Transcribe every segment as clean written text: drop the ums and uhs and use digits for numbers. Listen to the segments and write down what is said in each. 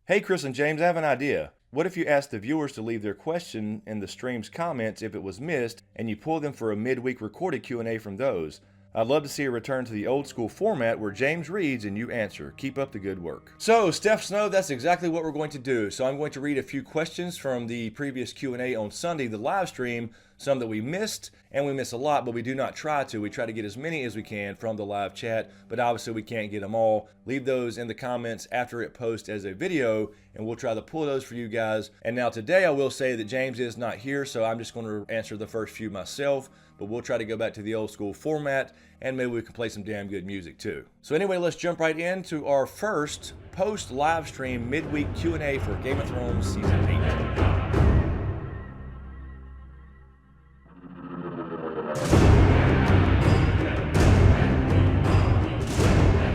Hey Chris and James, I have an idea. What if you asked the viewers to leave their question in the stream's comments if it was missed, and you pull them for a midweek recorded Q&A from those? I'd love to see a return to the old school format where James reads and you answer. Keep up the good work. So, Steph Snow, that's exactly what we're going to do. So I'm going to read a few questions from the previous Q&A on Sunday, the live stream, some that we missed, and we miss a lot, but we do not try to. We try to get as many as we can from the live chat, but obviously we can't get them all. Leave those in the comments after it posts as a video, and we'll try to pull those for you guys. And now today I will say that James is not here, so I'm just going to answer the first few myself, but we'll try to go back to the old school format, and maybe we can play some damn good music too. So anyway, let's jump right into our first post live stream midweek Q&A for Game of Thrones Season 8.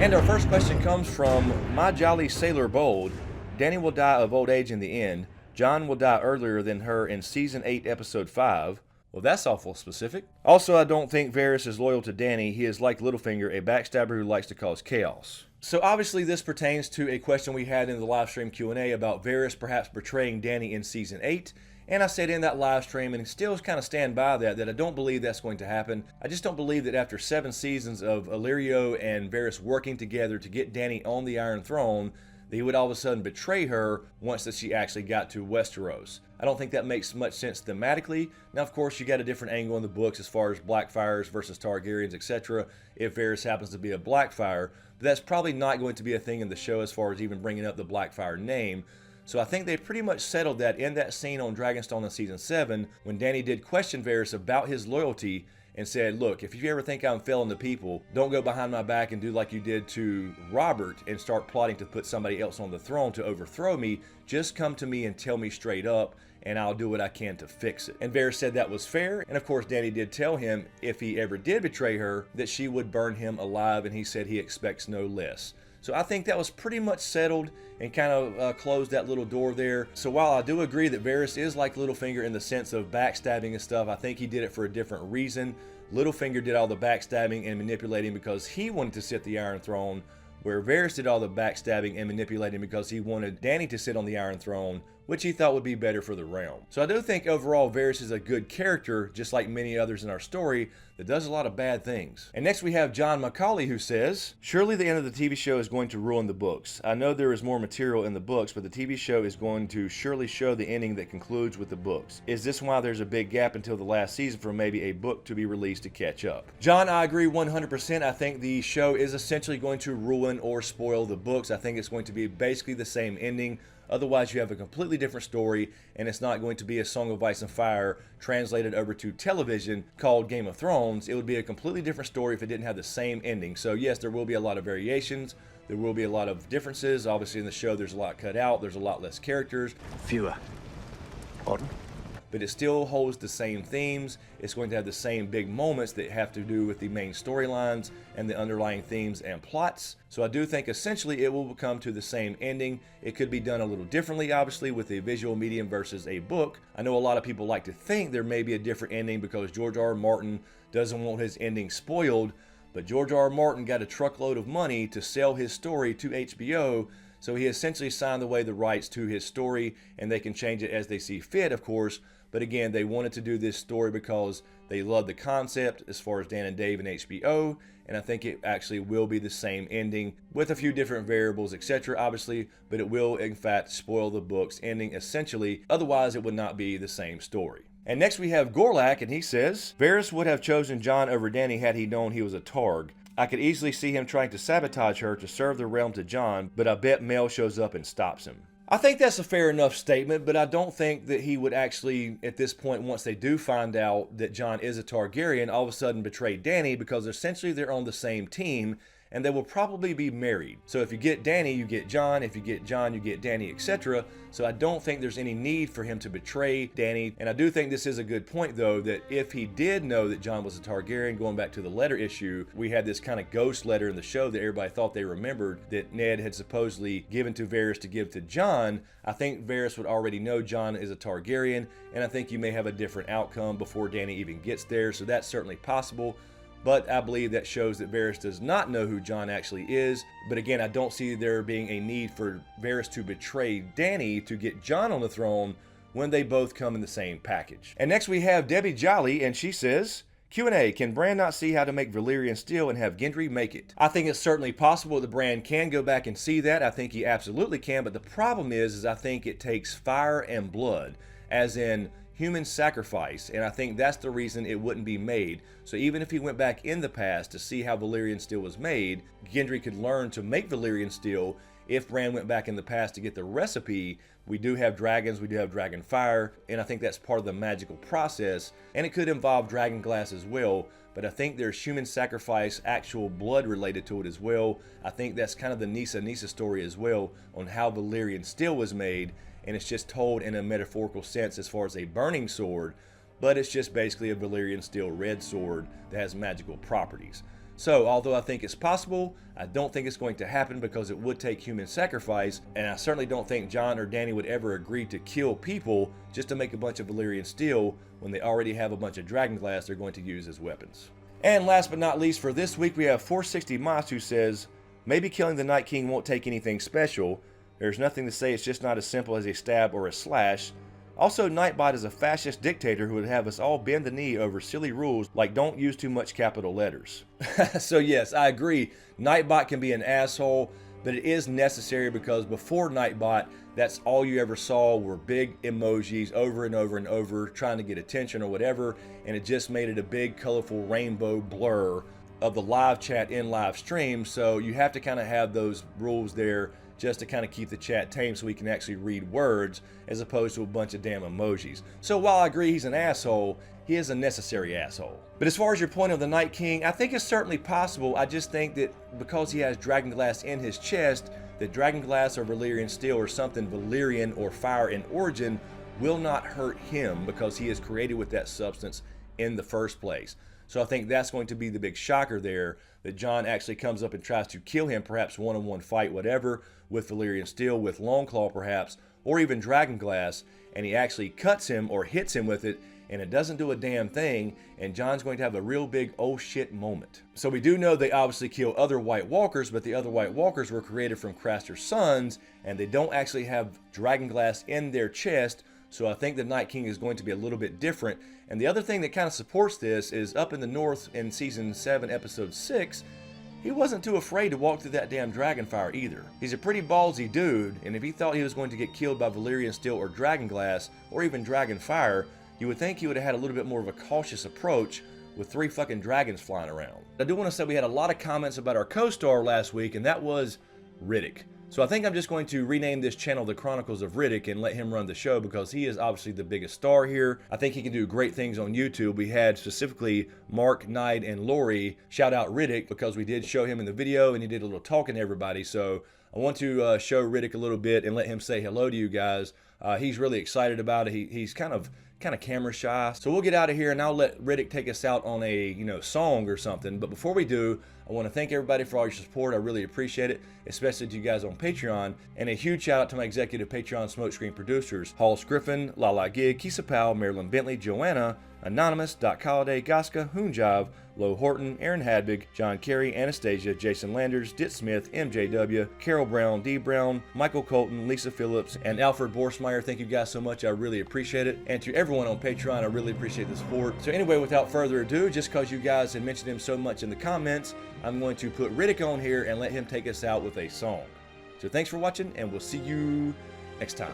And our first question comes from My Jolly Sailor Bold. Dany will die of old age in the end. Jon will die earlier than her in Season 8, Episode 5. Well, that's awful specific. Also, I don't think Varys is loyal to Dany. He is like Littlefinger, a backstabber who likes to cause chaos. So obviously this pertains to a question we had in the live stream Q&A about Varys perhaps betraying Dany in Season 8. And I said in that live stream, and still kind of stand by that I don't believe that's going to happen. I just don't believe that after 7 seasons of Illyrio and Varys working together to get Dany on the Iron Throne, that he would all of a sudden betray her once that she actually got to Westeros. I don't think that makes much sense thematically. Now, of course, you got a different angle in the books as far as Blackfires versus Targaryens, etc. if Varys happens to be a Blackfire, but that's probably not going to be a thing in the show as far as even bringing up the Blackfire name. So I think they pretty much settled that in that scene on Dragonstone in Season 7 when Dany did question Varys about his loyalty and said, look, if you ever think I'm failing the people, don't go behind my back and do like you did to Robert and start plotting to put somebody else on the throne to overthrow me. Just come to me and tell me straight up, and I'll do what I can to fix it. And Varys said that was fair, and of course Dany did tell him if he ever did betray her that she would burn him alive, and he said he expects no less. So I think that was pretty much settled and kind of closed that little door there. So while I do agree that Varys is like Littlefinger in the sense of backstabbing and stuff, I think he did it for a different reason. Littlefinger did all the backstabbing and manipulating because he wanted to sit the Iron Throne, where Varys did all the backstabbing and manipulating because he wanted Dany to sit on the Iron Throne, which he thought would be better for the realm. So I do think overall Varys is a good character, just like many others in our story, that does a lot of bad things. And next we have John Macaulay, who says, surely the end of the TV show is going to ruin the books. I know there is more material in the books, but the TV show is going to surely show the ending that concludes with the books. Is this why there's a big gap until the last season for maybe a book to be released to catch up? John, I agree 100%. I think the show is essentially going to ruin or spoil the books. I think it's going to be basically the same ending. Otherwise, you have a completely different story, and it's not going to be a Song of Ice and Fire translated over to television called Game of Thrones. It would be a completely different story if it didn't have the same ending. So yes, there will be a lot of variations. There will be a lot of differences. Obviously, in the show, there's a lot cut out. There's a lot less characters. Fewer. Horton? But it still holds the same themes. It's going to have the same big moments that have to do with the main storylines and the underlying themes and plots. So I do think essentially it will come to the same ending. It could be done a little differently, obviously, with a visual medium versus a book. I know a lot of people like to think there may be a different ending because George R. R. Martin doesn't want his ending spoiled, but George R. R. Martin got a truckload of money to sell his story to HBO, so he essentially signed away the rights to his story, and they can change it as they see fit, of course. But again, they wanted to do this story because they love the concept as far as Dan and Dave and HBO, and I think it actually will be the same ending with a few different variables, etc. obviously, but it will in fact spoil the book's ending essentially. Otherwise, it would not be the same story. And next we have Gorlak, and he says, Varys would have chosen Jon over Dany had he known he was a Targ. I could easily see him trying to sabotage her to serve the realm to Jon, but I bet Mel shows up and stops him. I think that's a fair enough statement, but I don't think that he would actually, at this point, once they do find out that Jon is a Targaryen, all of a sudden betray Dany, because essentially they're on the same team, and they will probably be married. So if you get Dany, you get Jon. If you get Jon, you get Dany, etc. So I don't think there's any need for him to betray Dany. And I do think this is a good point, though, that if he did know that Jon was a Targaryen, going back to the letter issue, we had this kind of ghost letter in the show that everybody thought they remembered that Ned had supposedly given to Varys to give to Jon. I think Varys would already know Jon is a Targaryen, and I think you may have a different outcome before Dany even gets there. So that's certainly possible. but I believe that shows that Varys does not know who Jon actually is. But again, I don't see there being a need for Varys to betray Dany to get Jon on the throne when they both come in the same package. And next we have Debbie Jolly, and she says, Q&A, can Bran not see how to make Valyrian Steel and have Gendry make it? I think it's certainly possible that Bran can go back and see that. I think he absolutely can, but the problem is I think it takes fire and blood, as in human sacrifice, and I think that's the reason it wouldn't be made. So even if he went back in the past to see how Valyrian Steel was made, Gendry could learn to make Valyrian Steel. If Bran went back in the past to get the recipe, we do have dragons, we do have dragon fire, and I think that's part of the magical process, and it could involve dragon glass as well, but I think there's human sacrifice, actual blood related to it as well. I think that's kind of the Nissa story as well on how Valyrian Steel was made, and it's just told in a metaphorical sense as far as a burning sword, but it's just basically a Valyrian Steel red sword that has magical properties. So, although I think it's possible, I don't think it's going to happen because it would take human sacrifice, and I certainly don't think Jon or Dany would ever agree to kill people just to make a bunch of Valyrian Steel when they already have a bunch of dragon glass they're going to use as weapons. And last but not least for this week, we have 460 Moss, who says, maybe killing the Night King won't take anything special. There's nothing to say it's just not as simple as a stab or a slash. Also, Nightbot is a fascist dictator who would have us all bend the knee over silly rules like don't use too much capital letters. So yes, I agree. Nightbot can be an asshole, but it is necessary because before Nightbot, that's all you ever saw were big emojis over and over and over trying to get attention or whatever, and it just made it a big colorful rainbow blur of the live chat in live stream. So you have to kind of have those rules there just to kind of keep the chat tame so we can actually read words as opposed to a bunch of damn emojis. So while I agree he's an asshole, he is a necessary asshole. But as far as your point of the Night King, I think it's certainly possible. I just think that because he has dragonglass in his chest, that dragonglass or Valyrian Steel or something Valyrian or fire in origin will not hurt him because he is created with that substance in the first place. So I think that's going to be the big shocker there, that Jon actually comes up and tries to kill him, perhaps one-on-one fight, whatever, with Valyrian Steel, with Longclaw perhaps, or even Dragonglass, and he actually cuts him or hits him with it, and it doesn't do a damn thing, and Jon's going to have a real big oh shit moment. So we do know they obviously kill other White Walkers, but the other White Walkers were created from Craster's sons, and they don't actually have Dragonglass in their chest, so I think the Night King is going to be a little bit different. And the other thing that kind of supports this is up in the north in season 7 episode 6, he wasn't too afraid to walk through that damn dragonfire either. He's a pretty ballsy dude, and if he thought he was going to get killed by Valyrian Steel or Dragonglass or even Dragonfire, you would think he would have had a little bit more of a cautious approach with 3 fucking dragons flying around. I do want to say we had a lot of comments about our co-star last week, and that was Riddick. So I think I'm just going to rename this channel The Chronicles of Riddick and let him run the show because he is obviously the biggest star here. I think he can do great things on YouTube. We had specifically Mark, Knight, and Lori shout out Riddick because we did show him in the video and he did a little talking to everybody. So I want to show Riddick a little bit and let him say hello to you guys. He's really excited about it. He's kind of camera shy. So we'll get out of here and I'll let Riddick take us out on a song or something. But before we do, I want to thank everybody for all your support. I really appreciate it, especially to you guys on Patreon. And a huge shout out to my executive Patreon SmokeScreen producers, Griffin, Lala, Kissa, Powell, Marylin, Bentley, Joanna, Anonymous, Colliday, Goska, HoonJive, Horton, Erin, Habig, John, Carey, Anastasia, Jason Landers, DTizSmith, MJW, Carole Brown, D Brown, Michael Colton, Lisa Phillips, and Alfred Borstmayer. Thank you guys so much. I really appreciate it. And to everyone on Patreon, I really appreciate the support. So anyway, without further ado, just because you guys had mentioned him so much in the comments, I'm going to put Riddick on here and let him take us out with a song. So thanks for watching, and we'll see you next time.